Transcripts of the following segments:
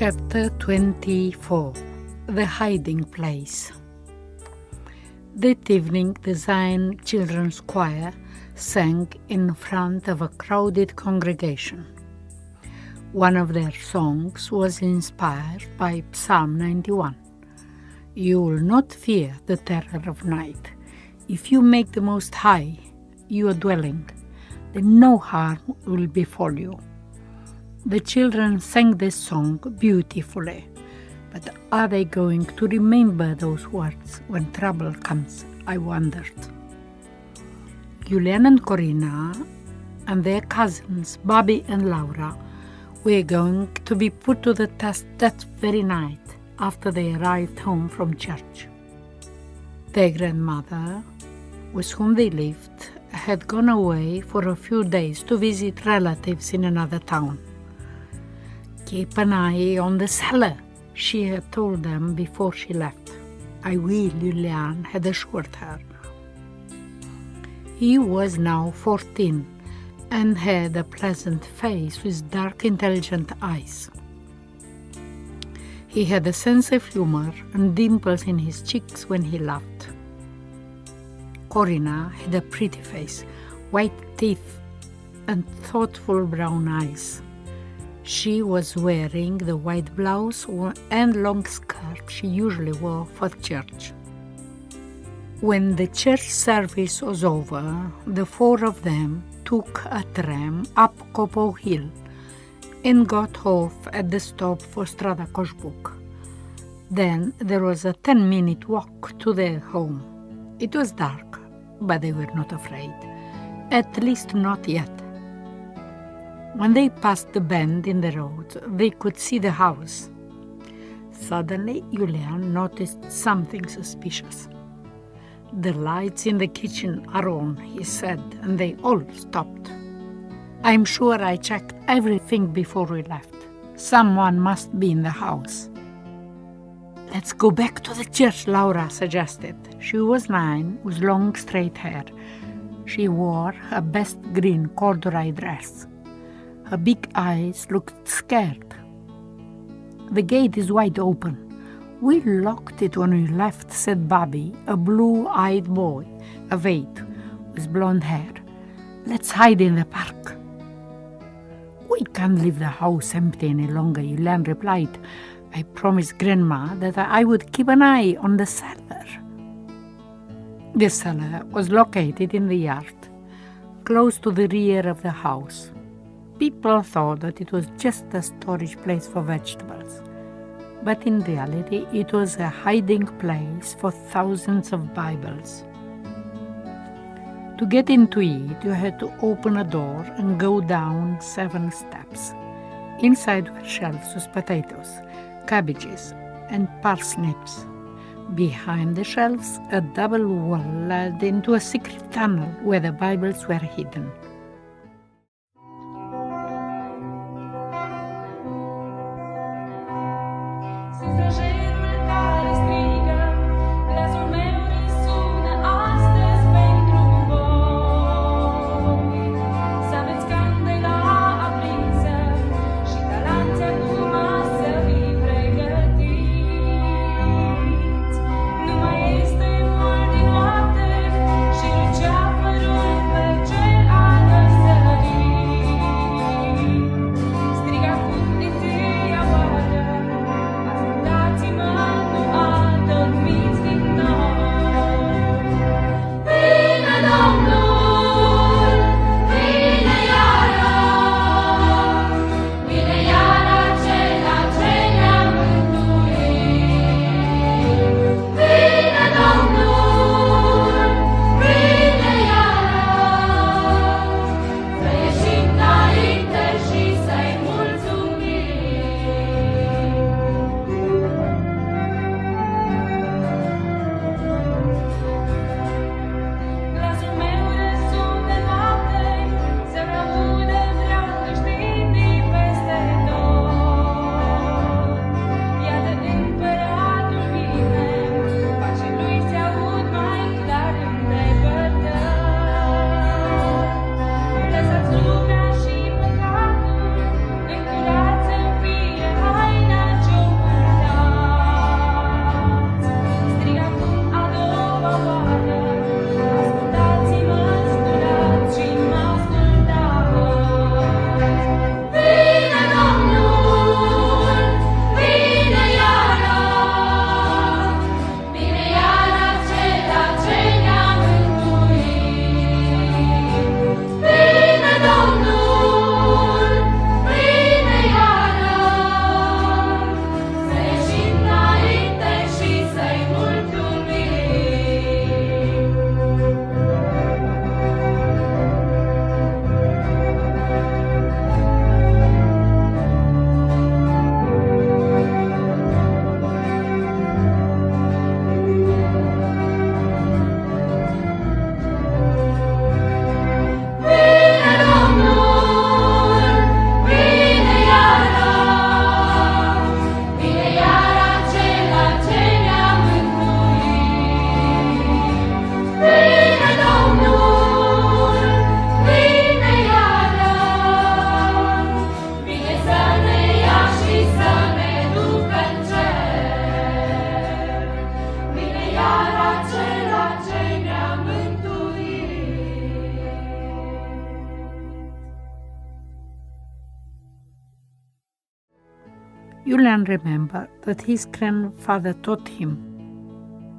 Chapter 24 The Hiding Place. That evening, the Zion Children's Choir sang in front of a crowded congregation. One of their songs was inspired by Psalm 91. You will not fear the terror of night. If you make the Most High your dwelling, then no harm will befall you. The children sang this song beautifully, but are they going to remember those words when trouble comes, I wondered. Julian and Corinna and their cousins, Bobby and Laura, were going to be put to the test that very night after they arrived home from church. Their grandmother, with whom they lived, had gone away for a few days to visit relatives in another town. Keep an eye on the cellar, she had told them before she left. I will, Julian had assured her. He was now 14 and had a pleasant face with dark, intelligent eyes. He had a sense of humor and dimples in his cheeks when he laughed. Corinna had a pretty face, white teeth, and thoughtful brown eyes. She was wearing the white blouse and long skirt she usually wore for church. When the church service was over, the four of them took a tram up Copo Hill and got off at the stop for Strada Coșbuc. Then there was a 10-minute walk to their home. It was dark, but they were not afraid, at least not yet. When they passed the bend in the road, they could see the house. Suddenly, Julian noticed something suspicious. The lights in the kitchen are on, he said, and they all stopped. I'm sure I checked everything before we left. Someone must be in the house. Let's go back to the church, Laura suggested. She was 9, with long straight hair. She wore her best green corduroy dress. Her big eyes looked scared. The gate is wide open. We locked it when we left, said Bobby, a blue-eyed boy of 8 with blonde hair. Let's hide in the park. We can't leave the house empty any longer, Julian replied. I promised Grandma that I would keep an eye on the cellar. The cellar was located in the yard, close to the rear of the house. People thought that it was just a storage place for vegetables, but in reality it was a hiding place for thousands of Bibles. To get into it, you had to open a door and go down 7 steps. Inside were shelves with potatoes, cabbages, and parsnips. Behind the shelves, a double wall led into a secret tunnel where the Bibles were hidden. I Julian remembered that his grandfather taught him,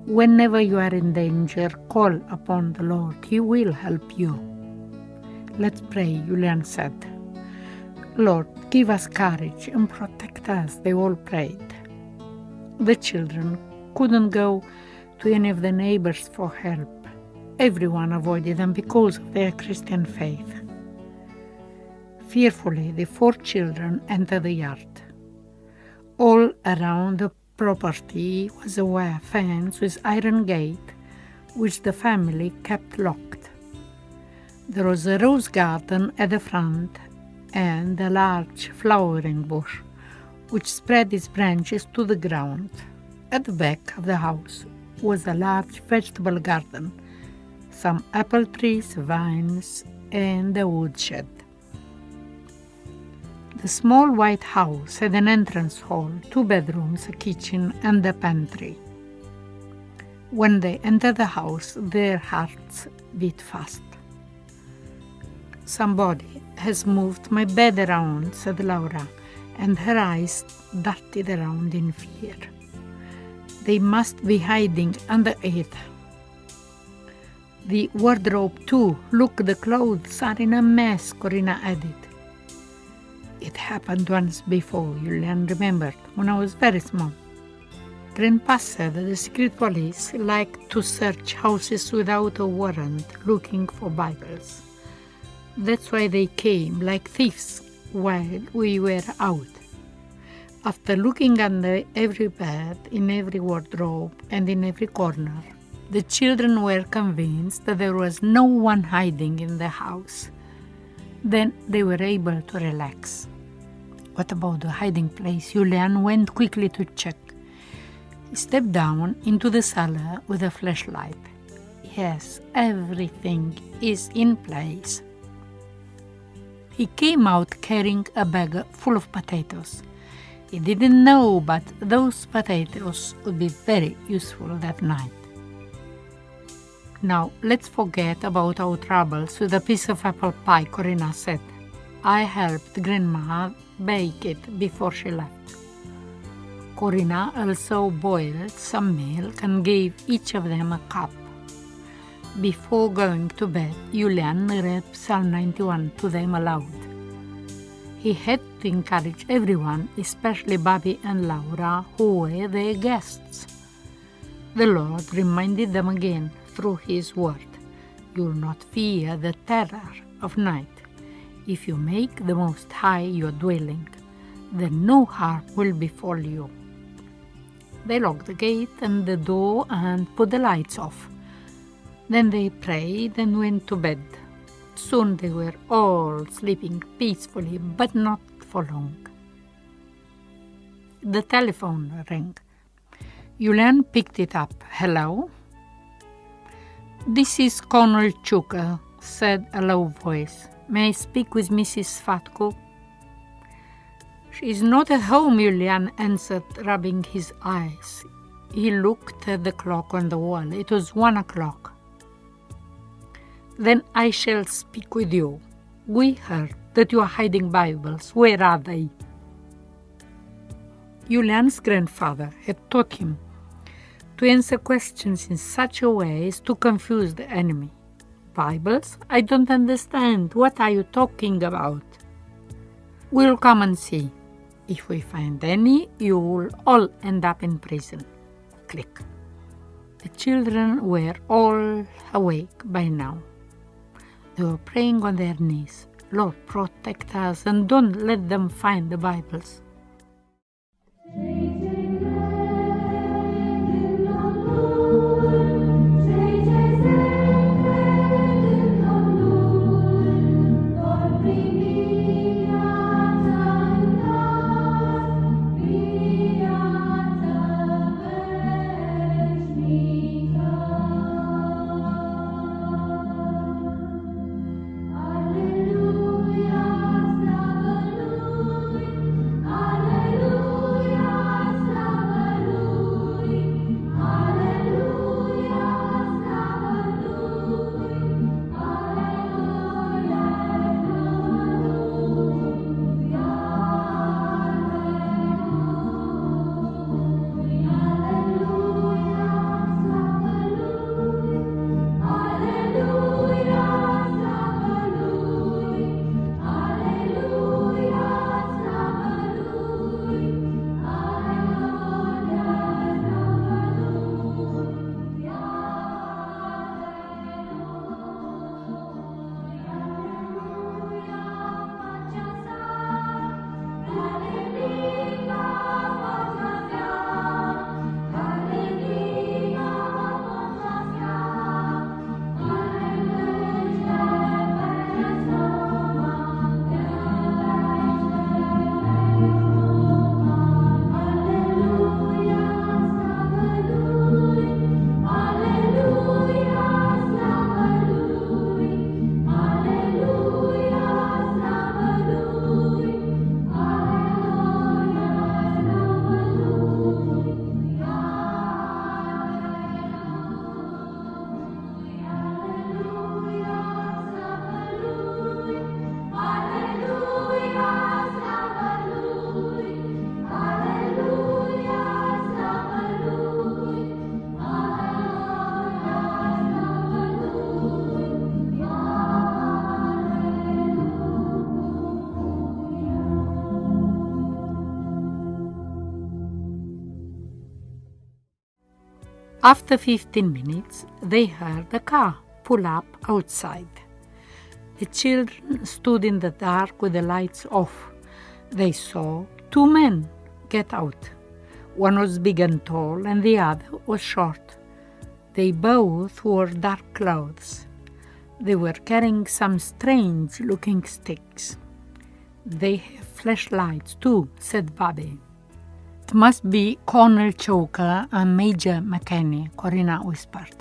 "Whenever you are in danger, call upon the Lord. He will help you." "Let's pray," Julian said. "Lord, give us courage and protect us," they all prayed. The children couldn't go to any of the neighbors for help. Everyone avoided them because of their Christian faith. Fearfully, the 4 children entered the yard. All around the property was a wire fence with iron gate, which the family kept locked. There was a rose garden at the front and a large flowering bush, which spread its branches to the ground. At the back of the house was a large vegetable garden, some apple trees, vines, and a woodshed. The small white house had an entrance hall, 2 bedrooms, a kitchen, and a pantry. When they entered the house, their hearts beat fast. "Somebody has moved my bed around," said Laura, and her eyes darted around in fear. "They must be hiding under it." "The wardrobe too. Look, the clothes are in a mess," Corina added. "It happened once before," Julian remembered, "when I was very small. Grandpa said that the secret police liked to search houses without a warrant looking for Bibles. That's why they came like thieves while we were out. After looking under every bed, in every wardrobe, and in every corner, the children were convinced that there was no one hiding in the house. Then they were able to relax." "What about the hiding place?" Julian went quickly to check. He stepped down into the cellar with a flashlight. "Yes, everything is in place." He came out carrying a bag full of potatoes. He didn't know, but those potatoes would be very useful that night. "Now, let's forget about our troubles with a piece of apple pie," Corina said. "I helped Grandma bake it before she left." Corina also boiled some milk and gave each of them a cup. Before going to bed, Julian read Psalm 91 to them aloud. He had to encourage everyone, especially Bobby and Laura, who were their guests. The Lord reminded them again through His word, "You'll not fear the terror of night. If you make the Most High your dwelling, then no harm will befall you." They locked the gate and the door and put the lights off. Then they prayed and went to bed. Soon they were all sleeping peacefully, but not for long. The telephone rang. Julian picked it up. "Hello?" "This is Colonel Chuka," said a low voice. "May I speak with Mrs. Sfatcu?" "She is not at home," Julian answered, rubbing his eyes. He looked at the clock on the wall. It was 1 o'clock. "Then I shall speak with you. We heard that you are hiding Bibles. Where are they?" Julian's grandfather had taught him to answer questions in such a way as to confuse the enemy. "Bibles? I don't understand. What are you talking about?" "We'll come and see. If we find any, you'll all end up in prison." Click. The children were all awake by now. They were praying on their knees. "Lord, protect us and don't let them find the Bibles." Alleluia, After 15 minutes, they heard a car pull up outside. The children stood in the dark with the lights off. They saw two men get out. One was big and tall, and the other was short. They both wore dark clothes. They were carrying some strange-looking sticks. "They have flashlights too," said Bobby. "It must be Colonel Choker and Major McKenney," Corina whispered.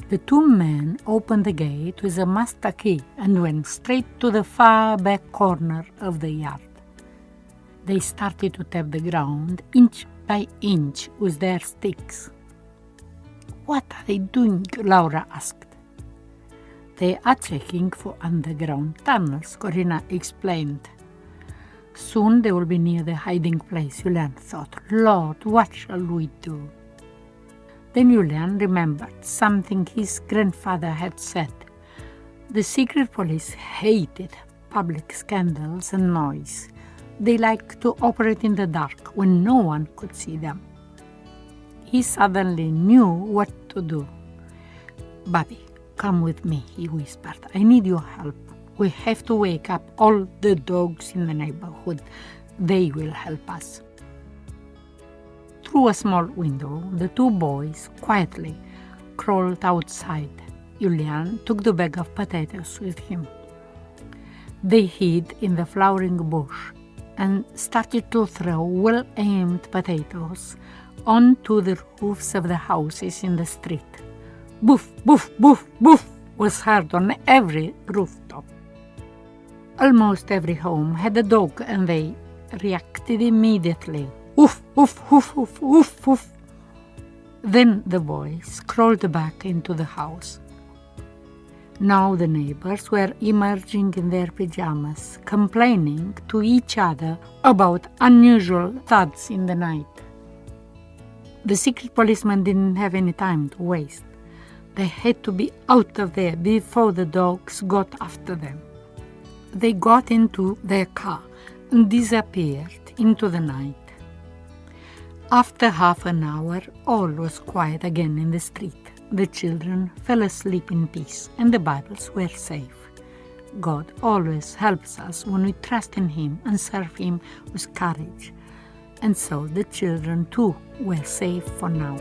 The two men opened the gate with a master key and went straight to the far back corner of the yard. They started to tap the ground inch by inch with their sticks. "What are they doing?" Laura asked. "They are checking for underground tunnels," Corina explained. "Soon they will be near the hiding place," Julian thought. "Lord, what shall we do?" Then Julian remembered something his grandfather had said. The secret police hated public scandals and noise. They liked to operate in the dark when no one could see them. He suddenly knew what to do. "Bobby, come with me," he whispered. "I need your help. We have to wake up all the dogs in the neighborhood. They will help us." Through a small window, the two boys quietly crawled outside. Julian took the bag of potatoes with him. They hid in the flowering bush and started to throw well-aimed potatoes onto the roofs of the houses in the street. Boof, boof, boof, boof was heard on every rooftop. Almost every home had a dog, and they reacted immediately. "Woof, woof, woof, woof, woof, woof." Then the boys crawled back into the house. Now the neighbors were emerging in their pajamas, complaining to each other about unusual thuds in the night. The secret policeman didn't have any time to waste. They had to be out of there before the dogs got after them. They got into their car and disappeared into the night. After half an hour, all was quiet again in the street. The children fell asleep in peace, and the Bibles were safe. God always helps us when we trust in Him and serve Him with courage. And so the children too were safe for now.